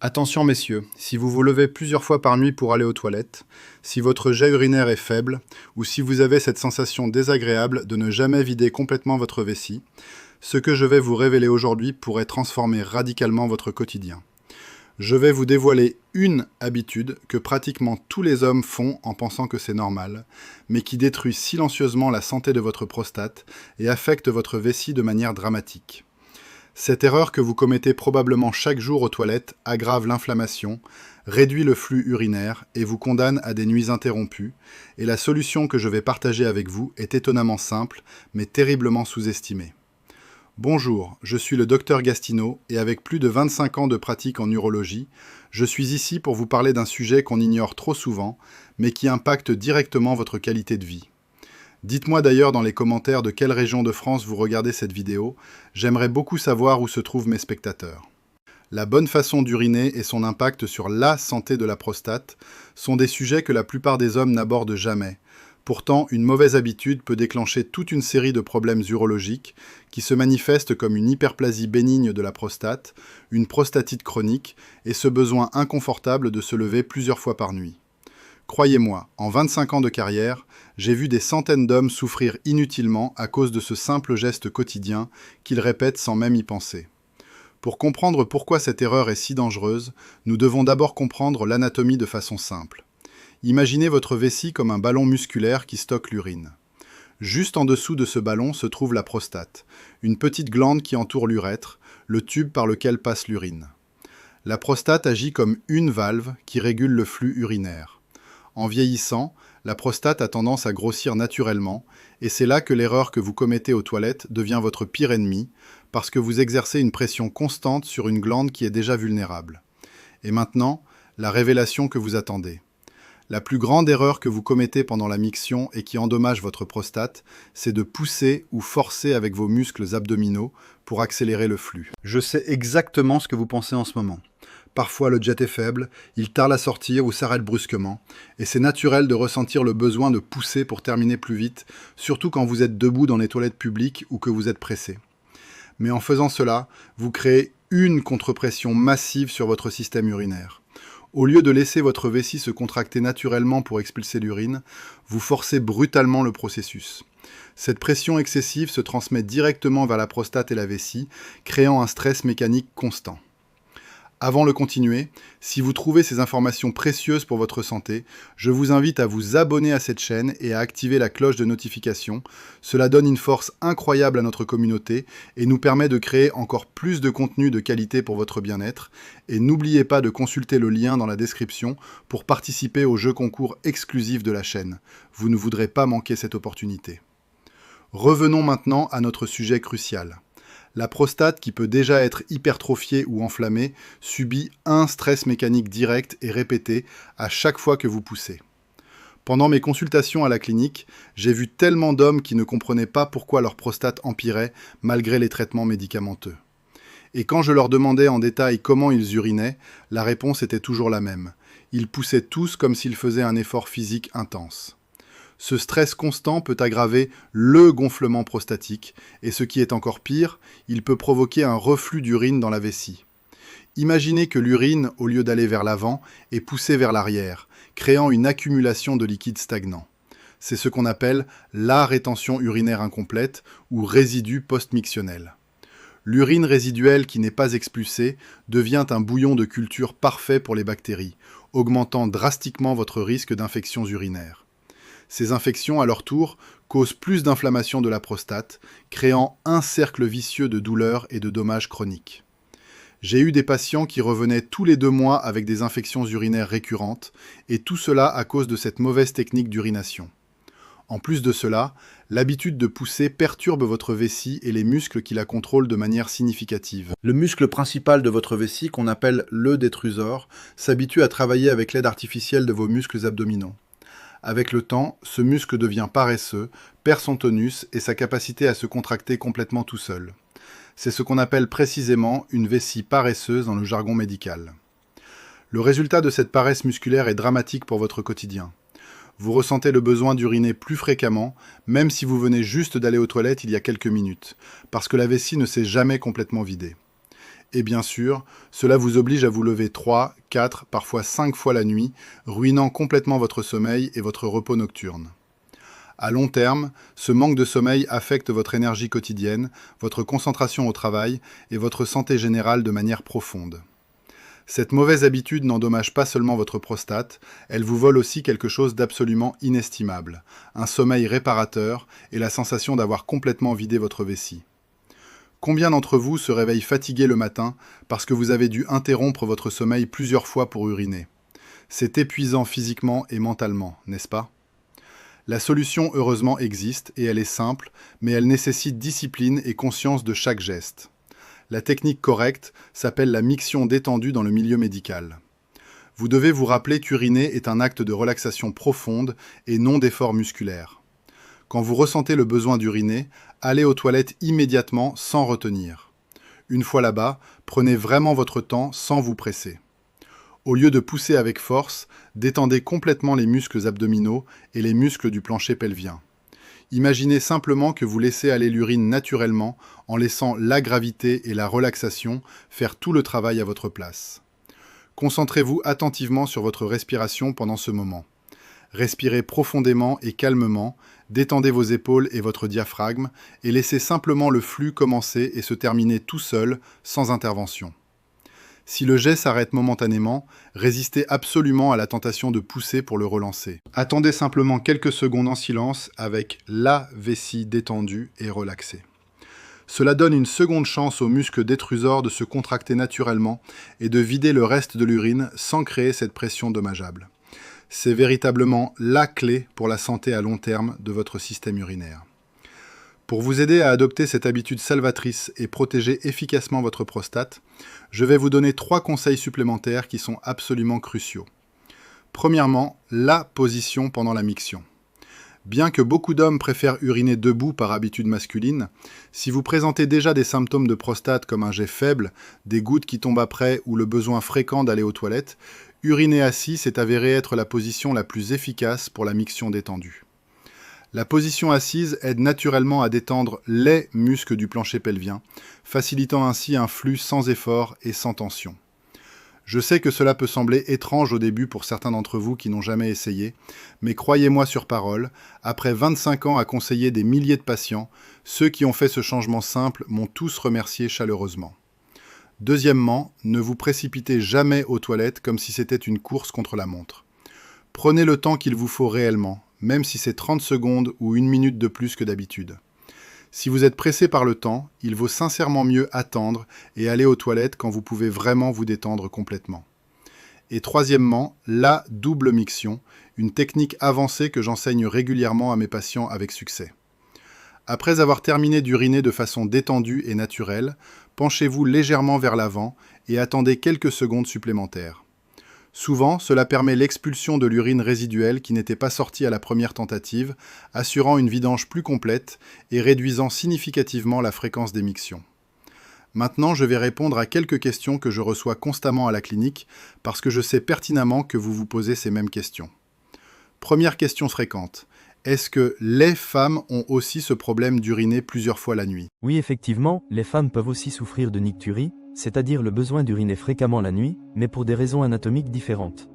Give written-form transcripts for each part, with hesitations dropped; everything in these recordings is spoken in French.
Attention messieurs, si vous vous levez plusieurs fois par nuit pour aller aux toilettes, si votre jet urinaire est faible, ou si vous avez cette sensation désagréable de ne jamais vider complètement votre vessie, ce que je vais vous révéler aujourd'hui pourrait transformer radicalement votre quotidien. Je vais vous dévoiler une habitude que pratiquement tous les hommes font en pensant que c'est normal, mais qui détruit silencieusement la santé de votre prostate et affecte votre vessie de manière dramatique. Cette erreur que vous commettez probablement chaque jour aux toilettes aggrave l'inflammation, réduit le flux urinaire et vous condamne à des nuits interrompues, et la solution que je vais partager avec vous est étonnamment simple, mais terriblement sous-estimée. Bonjour, je suis le Dr Gastineau et avec plus de 25 ans de pratique en urologie, je suis ici pour vous parler d'un sujet qu'on ignore trop souvent, mais qui impacte directement votre qualité de vie. Dites-moi d'ailleurs dans les commentaires de quelle région de France vous regardez cette vidéo, j'aimerais beaucoup savoir où se trouvent mes spectateurs. La bonne façon d'uriner et son impact sur la santé de la prostate sont des sujets que la plupart des hommes n'abordent jamais. Pourtant, une mauvaise habitude peut déclencher toute une série de problèmes urologiques qui se manifestent comme une hyperplasie bénigne de la prostate, une prostatite chronique et ce besoin inconfortable de se lever plusieurs fois par nuit. Croyez-moi, en 25 ans de carrière, j'ai vu des centaines d'hommes souffrir inutilement à cause de ce simple geste quotidien qu'ils répètent sans même y penser. Pour comprendre pourquoi cette erreur est si dangereuse, nous devons d'abord comprendre l'anatomie de façon simple. Imaginez votre vessie comme un ballon musculaire qui stocke l'urine. Juste en dessous de ce ballon se trouve la prostate, une petite glande qui entoure l'urètre, le tube par lequel passe l'urine. La prostate agit comme une valve qui régule le flux urinaire. En vieillissant, la prostate a tendance à grossir naturellement, et c'est là que l'erreur que vous commettez aux toilettes devient votre pire ennemi, parce que vous exercez une pression constante sur une glande qui est déjà vulnérable. Et maintenant, la révélation que vous attendez. La plus grande erreur que vous commettez pendant la miction et qui endommage votre prostate, c'est de pousser ou forcer avec vos muscles abdominaux pour accélérer le flux. Je sais exactement ce que vous pensez en ce moment. Parfois le jet est faible, il tarde à sortir ou s'arrête brusquement, et c'est naturel de ressentir le besoin de pousser pour terminer plus vite, surtout quand vous êtes debout dans les toilettes publiques ou que vous êtes pressé. Mais en faisant cela, vous créez une contre-pression massive sur votre système urinaire. Au lieu de laisser votre vessie se contracter naturellement pour expulser l'urine, vous forcez brutalement le processus. Cette pression excessive se transmet directement vers la prostate et la vessie, créant un stress mécanique constant. Avant de continuer, si vous trouvez ces informations précieuses pour votre santé, je vous invite à vous abonner à cette chaîne et à activer la cloche de notification. Cela donne une force incroyable à notre communauté et nous permet de créer encore plus de contenu de qualité pour votre bien-être. Et n'oubliez pas de consulter le lien dans la description pour participer au jeu concours exclusif de la chaîne. Vous ne voudrez pas manquer cette opportunité. Revenons maintenant à notre sujet crucial. La prostate, qui peut déjà être hypertrophiée ou enflammée, subit un stress mécanique direct et répété à chaque fois que vous poussez. Pendant mes consultations à la clinique, j'ai vu tellement d'hommes qui ne comprenaient pas pourquoi leur prostate empirait malgré les traitements médicamenteux. Et quand je leur demandais en détail comment ils urinaient, la réponse était toujours la même. Ils poussaient tous comme s'ils faisaient un effort physique intense. Ce stress constant peut aggraver le gonflement prostatique, et ce qui est encore pire, il peut provoquer un reflux d'urine dans la vessie. Imaginez que l'urine, au lieu d'aller vers l'avant, est poussée vers l'arrière, créant une accumulation de liquide stagnant. C'est ce qu'on appelle la rétention urinaire incomplète ou résidu post-mictionnel. L'urine résiduelle qui n'est pas expulsée devient un bouillon de culture parfait pour les bactéries, augmentant drastiquement votre risque d'infections urinaires. Ces infections, à leur tour, causent plus d'inflammation de la prostate, créant un cercle vicieux de douleurs et de dommages chroniques. J'ai eu des patients qui revenaient tous les 2 mois avec des infections urinaires récurrentes, et tout cela à cause de cette mauvaise technique d'urination. En plus de cela, l'habitude de pousser perturbe votre vessie et les muscles qui la contrôlent de manière significative. Le muscle principal de votre vessie, qu'on appelle le détrusor, s'habitue à travailler avec l'aide artificielle de vos muscles abdominaux. Avec le temps, ce muscle devient paresseux, perd son tonus et sa capacité à se contracter complètement tout seul. C'est ce qu'on appelle précisément une vessie paresseuse dans le jargon médical. Le résultat de cette paresse musculaire est dramatique pour votre quotidien. Vous ressentez le besoin d'uriner plus fréquemment, même si vous venez juste d'aller aux toilettes il y a quelques minutes, parce que la vessie ne s'est jamais complètement vidée. Et bien sûr, cela vous oblige à vous lever 3, 4, parfois 5 fois la nuit, ruinant complètement votre sommeil et votre repos nocturne. À long terme, ce manque de sommeil affecte votre énergie quotidienne, votre concentration au travail et votre santé générale de manière profonde. Cette mauvaise habitude n'endommage pas seulement votre prostate, elle vous vole aussi quelque chose d'absolument inestimable, un sommeil réparateur et la sensation d'avoir complètement vidé votre vessie. Combien d'entre vous se réveillent fatigués le matin parce que vous avez dû interrompre votre sommeil plusieurs fois pour uriner? C'est épuisant physiquement et mentalement, n'est-ce pas? La solution heureusement existe et elle est simple, mais elle nécessite discipline et conscience de chaque geste. La technique correcte s'appelle la miction détendue dans le milieu médical. Vous devez vous rappeler qu'uriner est un acte de relaxation profonde et non d'effort musculaire. Quand vous ressentez le besoin d'uriner, allez aux toilettes immédiatement sans retenir. Une fois là-bas, prenez vraiment votre temps sans vous presser. Au lieu de pousser avec force, détendez complètement les muscles abdominaux et les muscles du plancher pelvien. Imaginez simplement que vous laissez aller l'urine naturellement en laissant la gravité et la relaxation faire tout le travail à votre place. Concentrez-vous attentivement sur votre respiration pendant ce moment. Respirez profondément et calmement, détendez vos épaules et votre diaphragme et laissez simplement le flux commencer et se terminer tout seul, sans intervention. Si le jet s'arrête momentanément, résistez absolument à la tentation de pousser pour le relancer. Attendez simplement quelques secondes en silence avec la vessie détendue et relaxée. Cela donne une seconde chance aux muscles détrusors de se contracter naturellement et de vider le reste de l'urine sans créer cette pression dommageable. C'est véritablement la clé pour la santé à long terme de votre système urinaire. Pour vous aider à adopter cette habitude salvatrice et protéger efficacement votre prostate, je vais vous donner 3 conseils supplémentaires qui sont absolument cruciaux. Premièrement, la position pendant la miction. Bien que beaucoup d'hommes préfèrent uriner debout par habitude masculine, si vous présentez déjà des symptômes de prostate comme un jet faible, des gouttes qui tombent après ou le besoin fréquent d'aller aux toilettes, uriner assis s'est avéré être la position la plus efficace pour la miction détendue. La position assise aide naturellement à détendre les muscles du plancher pelvien, facilitant ainsi un flux sans effort et sans tension. Je sais que cela peut sembler étrange au début pour certains d'entre vous qui n'ont jamais essayé, mais croyez-moi sur parole, après 25 ans à conseiller des milliers de patients, ceux qui ont fait ce changement simple m'ont tous remercié chaleureusement. Deuxièmement, ne vous précipitez jamais aux toilettes comme si c'était une course contre la montre. Prenez le temps qu'il vous faut réellement, même si c'est 30 secondes ou 1 minute de plus que d'habitude. Si vous êtes pressé par le temps, il vaut sincèrement mieux attendre et aller aux toilettes quand vous pouvez vraiment vous détendre complètement. Et troisièmement, la double miction, une technique avancée que j'enseigne régulièrement à mes patients avec succès. Après avoir terminé d'uriner de façon détendue et naturelle, penchez-vous légèrement vers l'avant et attendez quelques secondes supplémentaires. Souvent, cela permet l'expulsion de l'urine résiduelle qui n'était pas sortie à la première tentative, assurant une vidange plus complète et réduisant significativement la fréquence des mictions. Maintenant, je vais répondre à quelques questions que je reçois constamment à la clinique, parce que je sais pertinemment que vous vous posez ces mêmes questions. Première question fréquente. Est-ce que les femmes ont aussi ce problème d'uriner plusieurs fois la nuit? Oui, effectivement, les femmes peuvent aussi souffrir de nicturie, c'est-à-dire le besoin d'uriner fréquemment la nuit, mais pour des raisons anatomiques différentes.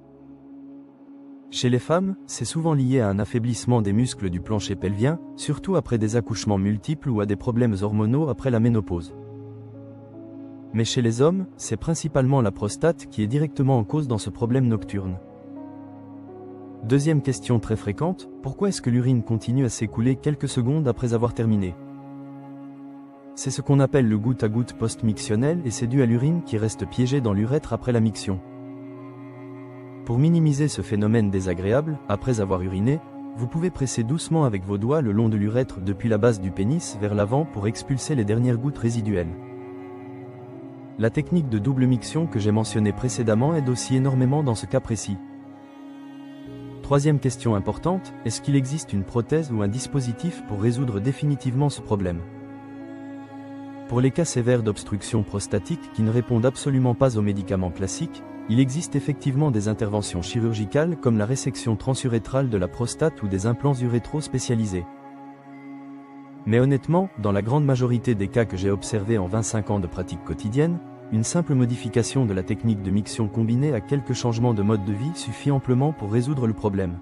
Chez les femmes, c'est souvent lié à un affaiblissement des muscles du plancher pelvien, surtout après des accouchements multiples ou à des problèmes hormonaux après la ménopause. Mais chez les hommes, c'est principalement la prostate qui est directement en cause dans ce problème nocturne. Deuxième question très fréquente, pourquoi est-ce que l'urine continue à s'écouler quelques secondes après avoir terminé? C'est ce qu'on appelle le goutte-à-goutte post-mictionnel et c'est dû à l'urine qui reste piégée dans l'urètre après la miction. Pour minimiser ce phénomène désagréable, après avoir uriné, vous pouvez presser doucement avec vos doigts le long de l'urètre depuis la base du pénis vers l'avant pour expulser les dernières gouttes résiduelles. La technique de double miction que j'ai mentionnée précédemment aide aussi énormément dans ce cas précis. Troisième question importante, est-ce qu'il existe une prothèse ou un dispositif pour résoudre définitivement ce problème? Pour les cas sévères d'obstruction prostatique qui ne répondent absolument pas aux médicaments classiques, il existe effectivement des interventions chirurgicales comme la résection transurétrale de la prostate ou des implants urétro spécialisés. Mais honnêtement, dans la grande majorité des cas que j'ai observés en 25 ans de pratique quotidienne, une simple modification de la technique de miction combinée à quelques changements de mode de vie suffit amplement pour résoudre le problème.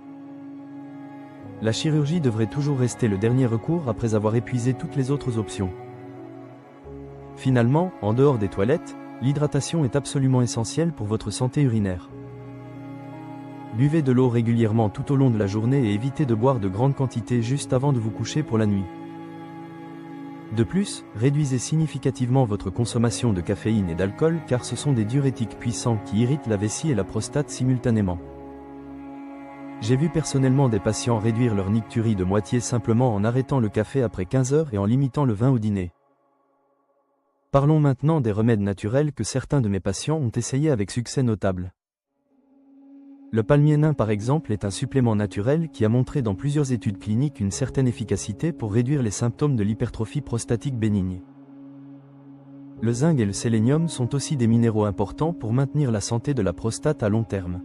La chirurgie devrait toujours rester le dernier recours après avoir épuisé toutes les autres options. Finalement, en dehors des toilettes, l'hydratation est absolument essentielle pour votre santé urinaire. Buvez de l'eau régulièrement tout au long de la journée et évitez de boire de grandes quantités juste avant de vous coucher pour la nuit. De plus, réduisez significativement votre consommation de caféine et d'alcool car ce sont des diurétiques puissants qui irritent la vessie et la prostate simultanément. J'ai vu personnellement des patients réduire leur nicturie de moitié simplement en arrêtant le café après 15 heures et en limitant le vin au dîner. Parlons maintenant des remèdes naturels que certains de mes patients ont essayés avec succès notable. Le palmier nain par exemple est un supplément naturel qui a montré dans plusieurs études cliniques une certaine efficacité pour réduire les symptômes de l'hypertrophie prostatique bénigne. Le zinc et le sélénium sont aussi des minéraux importants pour maintenir la santé de la prostate à long terme.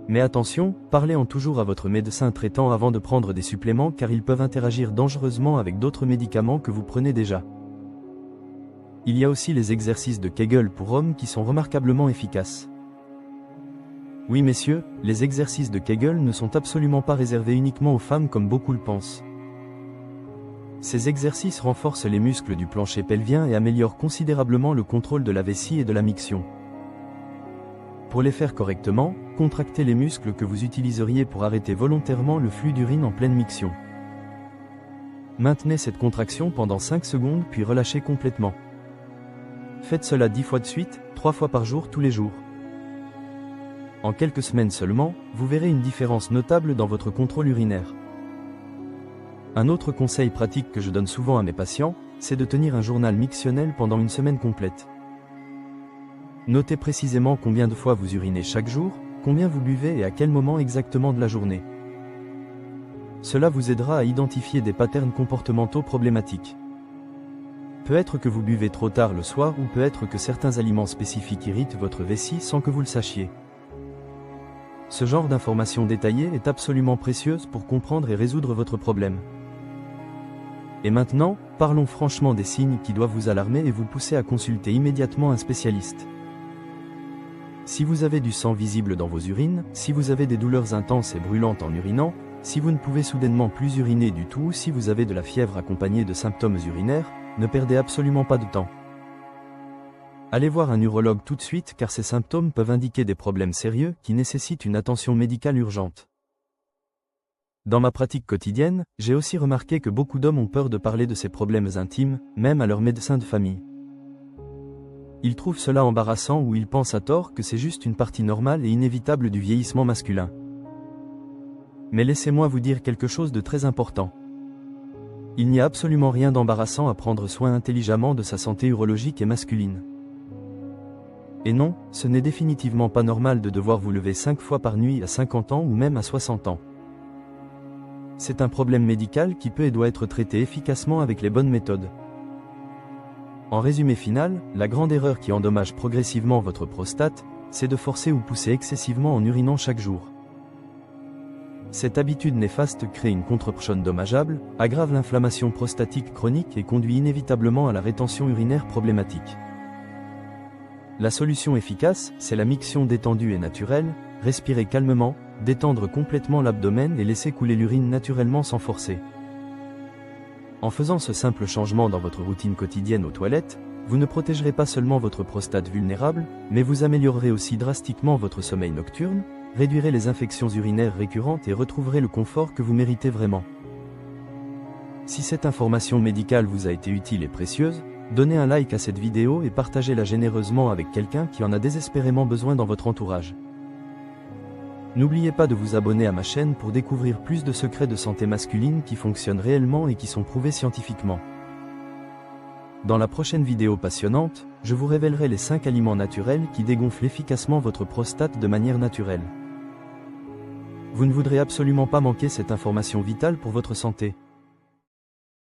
Mais attention, parlez-en toujours à votre médecin traitant avant de prendre des suppléments car ils peuvent interagir dangereusement avec d'autres médicaments que vous prenez déjà. Il y a aussi les exercices de Kegel pour hommes qui sont remarquablement efficaces. Oui messieurs, les exercices de Kegel ne sont absolument pas réservés uniquement aux femmes comme beaucoup le pensent. Ces exercices renforcent les muscles du plancher pelvien et améliorent considérablement le contrôle de la vessie et de la miction. Pour les faire correctement, contractez les muscles que vous utiliseriez pour arrêter volontairement le flux d'urine en pleine miction. Maintenez cette contraction pendant 5 secondes puis relâchez complètement. Faites cela 10 fois de suite, 3 fois par jour tous les jours. En quelques semaines seulement, vous verrez une différence notable dans votre contrôle urinaire. Un autre conseil pratique que je donne souvent à mes patients, c'est de tenir un journal mictionnel pendant une semaine complète. Notez précisément combien de fois vous urinez chaque jour, combien vous buvez et à quel moment exactement de la journée. Cela vous aidera à identifier des patterns comportementaux problématiques. Peut-être que vous buvez trop tard le soir ou peut-être que certains aliments spécifiques irritent votre vessie sans que vous le sachiez. Ce genre d'informations détaillées est absolument précieuse pour comprendre et résoudre votre problème. Et maintenant, parlons franchement des signes qui doivent vous alarmer et vous pousser à consulter immédiatement un spécialiste. Si vous avez du sang visible dans vos urines, si vous avez des douleurs intenses et brûlantes en urinant, si vous ne pouvez soudainement plus uriner du tout, si vous avez de la fièvre accompagnée de symptômes urinaires, ne perdez absolument pas de temps. Allez voir un urologue tout de suite car ces symptômes peuvent indiquer des problèmes sérieux qui nécessitent une attention médicale urgente. Dans ma pratique quotidienne, j'ai aussi remarqué que beaucoup d'hommes ont peur de parler de ces problèmes intimes, même à leur médecin de famille. Ils trouvent cela embarrassant ou ils pensent à tort que c'est juste une partie normale et inévitable du vieillissement masculin. Mais laissez-moi vous dire quelque chose de très important. Il n'y a absolument rien d'embarrassant à prendre soin intelligemment de sa santé urologique et masculine. Et non, ce n'est définitivement pas normal de devoir vous lever 5 fois par nuit à 50 ans ou même à 60 ans. C'est un problème médical qui peut et doit être traité efficacement avec les bonnes méthodes. En résumé final, la grande erreur qui endommage progressivement votre prostate, c'est de forcer ou pousser excessivement en urinant chaque jour. Cette habitude néfaste crée une contrepression dommageable, aggrave l'inflammation prostatique chronique et conduit inévitablement à la rétention urinaire problématique. La solution efficace, c'est la miction détendue et naturelle, respirer calmement, détendre complètement l'abdomen et laisser couler l'urine naturellement sans forcer. En faisant ce simple changement dans votre routine quotidienne aux toilettes, vous ne protégerez pas seulement votre prostate vulnérable, mais vous améliorerez aussi drastiquement votre sommeil nocturne, réduirez les infections urinaires récurrentes et retrouverez le confort que vous méritez vraiment. Si cette information médicale vous a été utile et précieuse, donnez un like à cette vidéo et partagez-la généreusement avec quelqu'un qui en a désespérément besoin dans votre entourage. N'oubliez pas de vous abonner à ma chaîne pour découvrir plus de secrets de santé masculine qui fonctionnent réellement et qui sont prouvés scientifiquement. Dans la prochaine vidéo passionnante, je vous révélerai les 5 aliments naturels qui dégonflent efficacement votre prostate de manière naturelle. Vous ne voudrez absolument pas manquer cette information vitale pour votre santé.